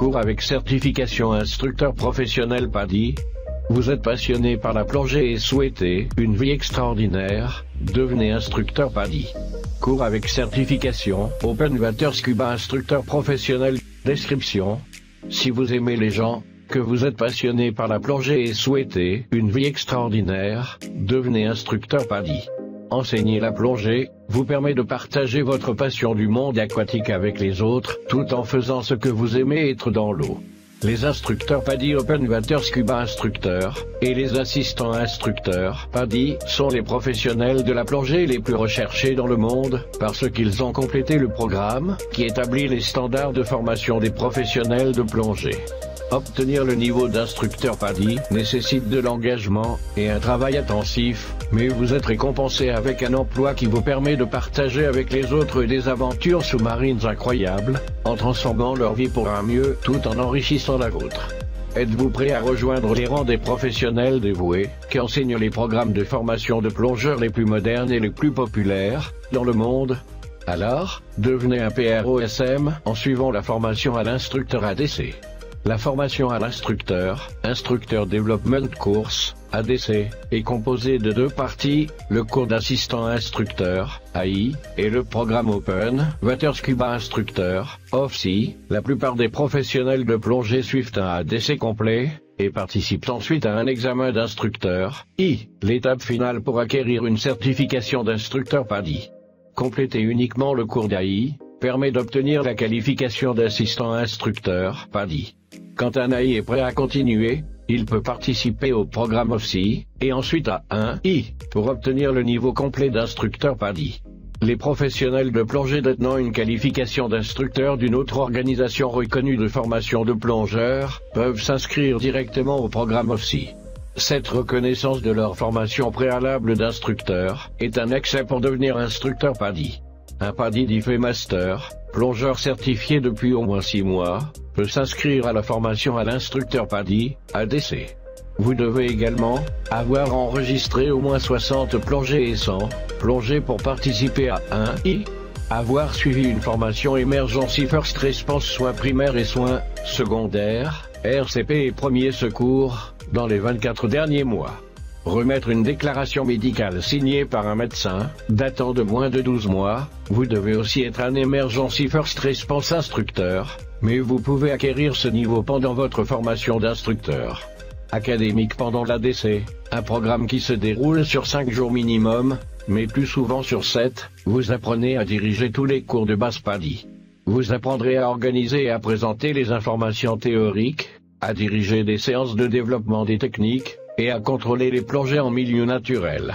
Cours avec certification instructeur professionnel PADI. Vous êtes passionné par la plongée et souhaitez une vie extraordinaire, devenez instructeur PADI. Cours avec certification Open Water Scuba instructeur professionnel. Description: si vous aimez les gens, que vous êtes passionné par la plongée et souhaitez une vie extraordinaire, devenez instructeur PADI. Enseigner la plongée vous permet de partager votre passion du monde aquatique avec les autres, tout en faisant ce que vous aimez, être dans l'eau. Les instructeurs PADI Open Water Scuba instructeurs, et les assistants instructeurs PADI, sont les professionnels de la plongée les plus recherchés dans le monde, parce qu'ils ont complété le programme, qui établit les standards de formation des professionnels de plongée. Obtenir le niveau d'instructeur PADI nécessite de l'engagement et un travail intensif, mais vous êtes récompensé avec un emploi qui vous permet de partager avec les autres des aventures sous-marines incroyables, en transformant leur vie pour un mieux tout en enrichissant la vôtre. Êtes-vous prêt à rejoindre les rangs des professionnels dévoués, qui enseignent les programmes de formation de plongeurs les plus modernes et les plus populaires dans le monde? Alors, devenez un PROSM en suivant la formation à l'instructeur ADC. La formation à l'instructeur, Instructor Development Course, ADC, est composée de deux parties, le cours d'assistant instructeur, AI, et le programme Open Water Scuba Instructeur, OFSI. La plupart des professionnels de plongée suivent un ADC complet, et participent ensuite à un examen d'instructeur, I, l'étape finale pour acquérir une certification d'instructeur PADI. Compléter uniquement le cours d'AI permet d'obtenir la qualification d'assistant instructeur PADI. Quand un AI est prêt à continuer, il peut participer au programme OFSI, et ensuite à un I, pour obtenir le niveau complet d'instructeur PADI. Les professionnels de plongée détenant une qualification d'instructeur d'une autre organisation reconnue de formation de plongeurs, peuvent s'inscrire directement au programme OFSI. Cette reconnaissance de leur formation préalable d'instructeur est un accès pour devenir instructeur PADI. Un PADI DIFE Master, plongeur certifié depuis au moins 6 mois, peut s'inscrire à la formation à l'instructeur PADI, ADC. Vous devez également avoir enregistré au moins 60 plongées et 100 plongées pour participer à un I. Avoir suivi une formation Emergency First Response soins primaires et soins secondaires, RCP et premiers secours, dans les 24 derniers mois. Remettre une déclaration médicale signée par un médecin, datant de moins de 12 mois, vous devez aussi être un Emergency First Response instructeur, mais vous pouvez acquérir ce niveau pendant votre formation d'instructeur académique pendant l'ADC, un programme qui se déroule sur 5 jours minimum, mais plus souvent sur 7, vous apprenez à diriger tous les cours de base PADI. Vous apprendrez à organiser et à présenter les informations théoriques, à diriger des séances de développement des techniques, et à contrôler les plongées en milieu naturel.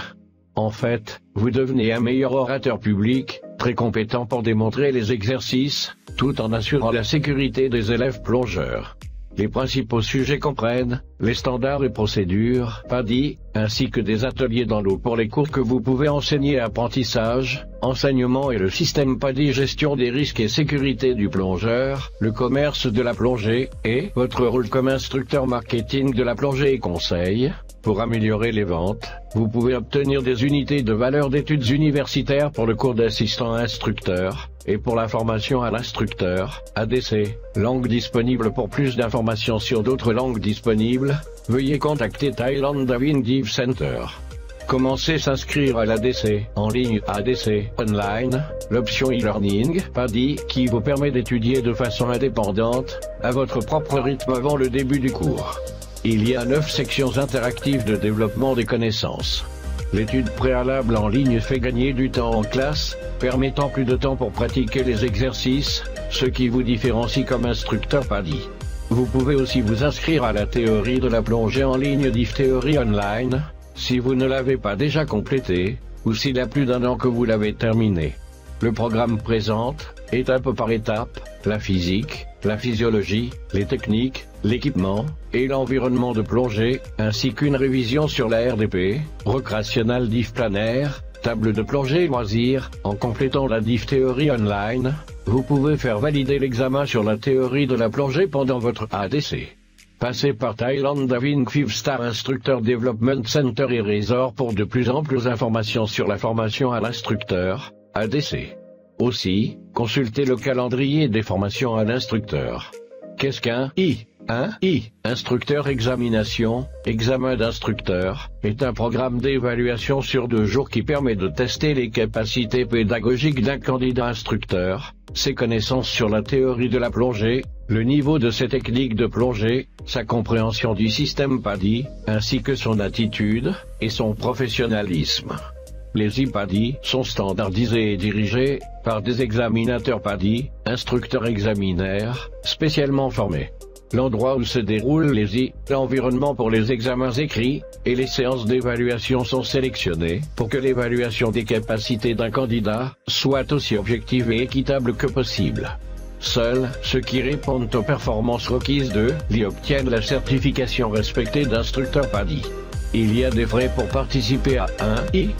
En fait, vous devenez un meilleur orateur public, très compétent pour démontrer les exercices, tout en assurant la sécurité des élèves plongeurs. Les principaux sujets comprennent les standards et procédures PADI, ainsi que des ateliers dans l'eau pour les cours que vous pouvez enseigner, apprentissage, enseignement et le système PADI, gestion des risques et sécurité du plongeur, le commerce de la plongée, et votre rôle comme instructeur marketing de la plongée et conseil. Pour améliorer les ventes, vous pouvez obtenir des unités de valeur d'études universitaires pour le cours d'assistant instructeur, et pour la formation à l'instructeur, ADC, langue disponible. Pour plus d'informations sur d'autres langues disponibles, veuillez contacter Thailand Diving Dive Center. Commencez s'inscrire à l'ADC, en ligne ADC, online, l'option e-learning, PADI, qui vous permet d'étudier de façon indépendante, à votre propre rythme avant le début du cours. Il y a 9 sections interactives de développement des connaissances. L'étude préalable en ligne fait gagner du temps en classe, permettant plus de temps pour pratiquer les exercices, ce qui vous différencie comme instructeur PADI. Vous pouvez aussi vous inscrire à la théorie de la plongée en ligne DIF Theory Online, si vous ne l'avez pas déjà complété, ou s'il y a plus d'1 an que vous l'avez terminé. Le programme présente, étape par étape, la physique, la physiologie, les techniques, l'équipement, et l'environnement de plongée, ainsi qu'une révision sur la RDP, Recreational Dive Planner, table de plongée loisirs. En complétant la Dive Theory Online, vous pouvez faire valider l'examen sur la théorie de la plongée pendant votre ADC. Passez par Thailand Diving 5-Star Instructor Development Center et Resort pour de plus amples informations sur la formation à l'instructeur, ADC. Aussi, consultez le calendrier des formations à l'instructeur. Qu'est-ce qu'un I? Un I, instructeur examination, examen d'instructeur, est un programme d'évaluation sur 2 jours qui permet de tester les capacités pédagogiques d'un candidat instructeur, ses connaissances sur la théorie de la plongée, le niveau de ses techniques de plongée, sa compréhension du système PADI, ainsi que son attitude et son professionnalisme. Les IPADI sont standardisés et dirigés par des examinateurs PADI, instructeurs examinaires, spécialement formés. L'endroit où se déroulent les l'environnement pour les examens écrits, et les séances d'évaluation sont sélectionnés pour que l'évaluation des capacités d'un candidat soit aussi objective et équitable que possible. Seuls ceux qui répondent aux performances requises de l'I obtiennent la certification respectée d'instructeur PADI. Il y a des frais pour participer à un I.